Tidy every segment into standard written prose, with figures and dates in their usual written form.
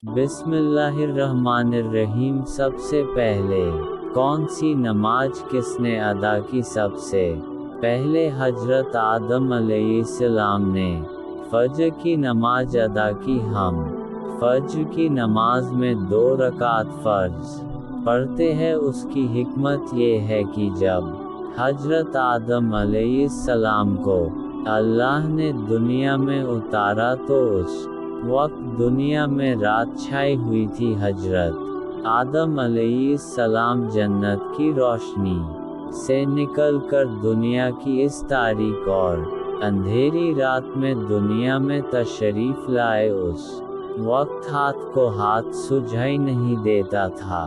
बिस्मिल्लाहिर्रहमानिर्रहीम। सबसे पहले कौन सी नमाज किसने अदा की? सबसे पहले हजरत आदम अलैहिस्सलाम ने फज्र की नमाज अदा की। हम फज्र की नमाज में 2 रकात फ़र्ज पढ़ते हैं। उसकी हिकमत ये है कि जब हजरत आदम अलैहिस्सलाम को अल्लाह ने दुनिया में उतारा तो उस वक्त दुनिया में रात छाई हुई थी। हजरत आदम अलैहिस्सलाम जन्नत की रोशनी से निकलकर दुनिया की इस तारीक और अंधेरी रात में दुनिया में तशरीफ लाए। उस वक्त हाथ को हाथ सुझाई नहीं देता था।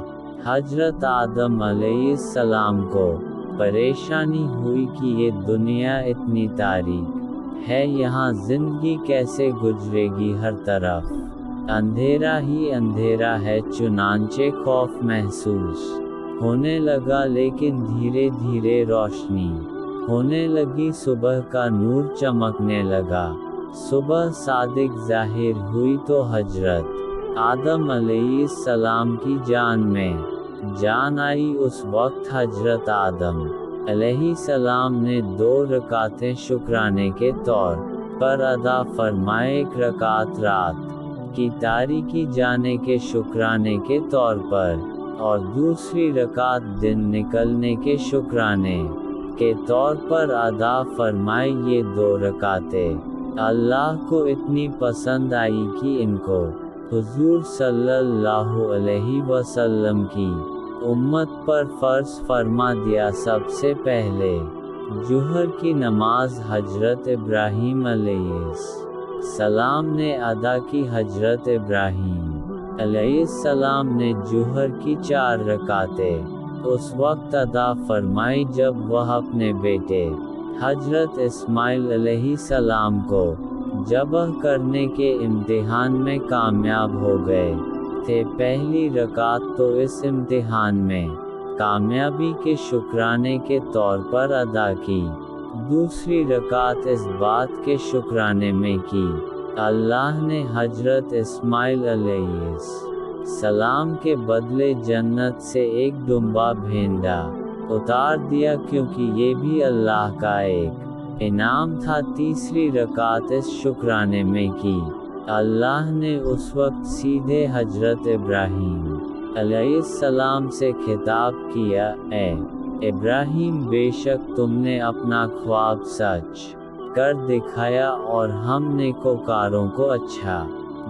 हजरत आदम अलैहिस्सलाम को परेशानी हुई कि ये दुनिया इतनी तारीक है, यहाँ जिंदगी कैसे गुजरेगी? हर तरफ अंधेरा ही अंधेरा है। चुनांचे खौफ महसूस होने लगा, लेकिन धीरे धीरे रोशनी होने लगी। सुबह का नूर चमकने लगा। सुबह सादिक जाहिर हुई तो हजरत आदम अलैहिस्सलाम की जान में जान आई। उस वक्त हजरत आदम अलैहिस्सलाम ने 2 रकातें शुक्राने के तौर पर अदा फरमाए। 1 रकात रात की तारीकी जाने के शुक्राने के तौर पर और दूसरी रकात दिन निकलने के शुक्राने के तौर पर अदा फरमाए। ये 2 रकातें अल्लाह को इतनी पसंद आई कि इनको हुजूर सल्लल्लाहु अलैहि वसल्लम की उम्मत पर फर्ज फरमा दिया। सबसे पहले जुहर की नमाज हजरत इब्राहीम अलैहिस्सलाम ने अदा की। हजरत इब्राहीम अलैहिस्सलाम ने जुहर की 4 रकातें उस वक्त अदा फरमाई जब वह अपने बेटे हजरत इस्माइल अलैहिस्सलाम को ज़ब्ह करने के इम्तिहान में कामयाब हो गए थे। पहली रकात तो इस इम्तिहान में कामयाबी के शुक्राने के तौर पर अदा की। दूसरी रकात इस बात के शुक्राने में की अल्लाह ने हजरत इस्माइल अलैहिस्सलाम के बदले जन्नत से एक दुम्बा भेंड़ा उतार दिया, क्योंकि ये भी अल्लाह का एक इनाम था। तीसरी रकात इस शुक्राने में की अल्लाह ने उस वक्त सीधे हजरत इब्राहीम अलैहिस्सलाम से खिताब किया, ए इब्राहीम, बेशक तुमने अपना ख्वाब सच कर दिखाया और हम नेकोकारों को अच्छा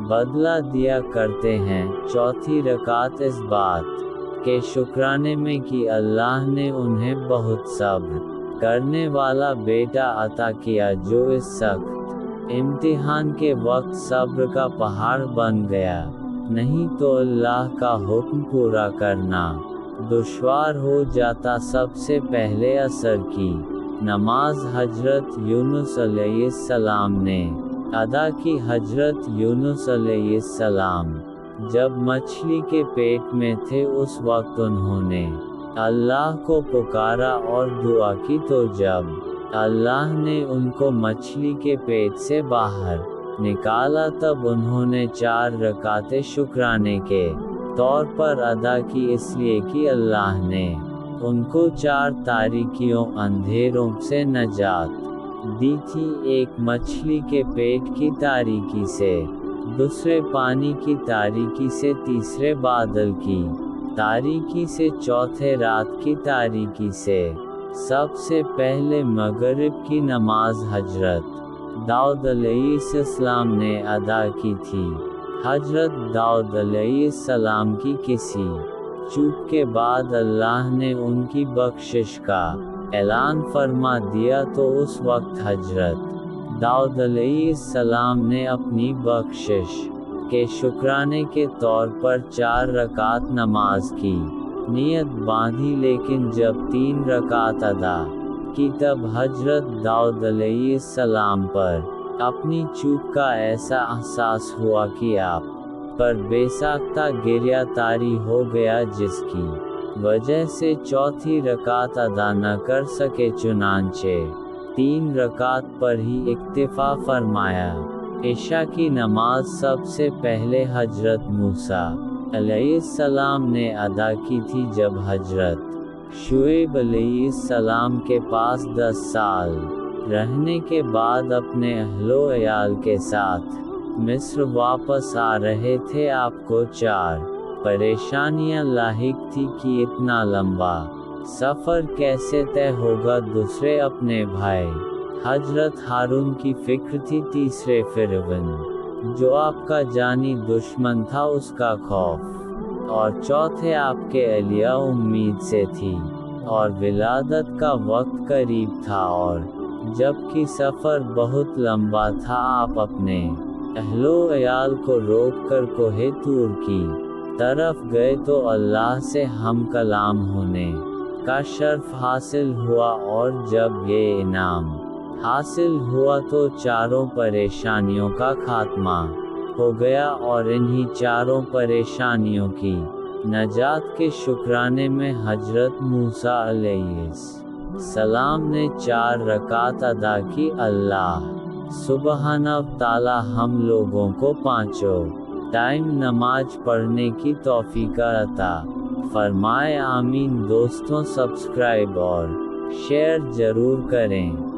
बदला दिया करते हैं। चौथी रकात इस बात के शुक्राने में कि अल्लाह ने उन्हें बहुत सब्र करने वाला बेटा अता किया, जो इस सख्त इम्तिहान के वक्त सब्र का पहाड़ बन गया। नहीं तो अल्लाह का हुक्म पूरा करना दुश्वार हो जाता। सबसे पहले असर की नमाज हजरत यूनुस अलैहिस्सलाम ने अदा की। हजरत यूनुस अलैहिस्सलाम जब मछली के पेट में थे उस वक्त उन्होंने अल्लाह को पुकारा और दुआ की, तो जब अल्लाह ने उनको मछली के पेट से बाहर निकाला तब उन्होंने 4 रकातें शुक्राने के तौर पर अदा की, इसलिए कि अल्लाह ने उनको 4 तारीकियों अंधेरों से नजात दी थी। एक मछली के पेट की तारीकी से, दूसरे पानी की तारीकी से, तीसरे बादल की तारीकी से, चौथे रात की तारीकी से। सबसे पहले मगरिब की नमाज हजरत दाऊद अलैहिस्सलाम ने अदा की थी। हजरत दाऊद अलैहिस्सलाम की किसी चूक के बाद अल्लाह ने उनकी बख्शिश का ऐलान फरमा दिया, तो उस वक्त हजरत दाऊद अलैहिस्सलाम ने अपनी बख्शिश के शुक्राने के तौर पर 4 रकात नमाज की नियत बांधी। लेकिन जब 3 रकात अदा की तब हजरत दाऊद अलैहिस्सलाम पर अपनी चूक का ऐसा एहसास हुआ कि आप पर बेसाख्ता गिरिया तारी हो गया, जिसकी वजह से चौथी रकात अदा न कर सके। चुनांचे 3 रकात पर ही इक्तिफा फरमाया। इशा की नमाज सबसे पहले हजरत मूसा अलैहिस्सलाम ने अदा की थी जब हजरत शुएब अलैहिस्सलाम के पास 10 साल रहने के बाद अपने अहलो अयाल के साथ मिस्र वापस आ रहे थे। आपको 4 परेशानियां लाहिक थी कि इतना लंबा सफ़र कैसे तय होगा। दूसरे अपने भाई हजरत हारून की फिक्र थी। तीसरे फिरौन जो आपका जानी दुश्मन था उसका खौफ, और चौथे आपके अलिया उम्मीद से थी, और विलादत का वक्त करीब था। और जबकि सफ़र बहुत लंबा था, आप अपने अहलो अयाल को रोककर कोहे तूर की तरफ गए तो अल्लाह से हम कलाम होने का शर्फ हासिल हुआ। और जब ये इनाम हासिल हुआ तो चारों परेशानियों का खात्मा हो गया। और इन्हीं चारों परेशानियों की नजात के शुक्राने में हजरत मूसा अलैहिस्सलाम ने 4 रकात अदा की। अल्लाह सुब्हानहू ताला हम लोगों को 5 टाइम नमाज पढ़ने की तौफीक अता फरमाए। आमीन। दोस्तों, सब्सक्राइब और शेयर जरूर करें।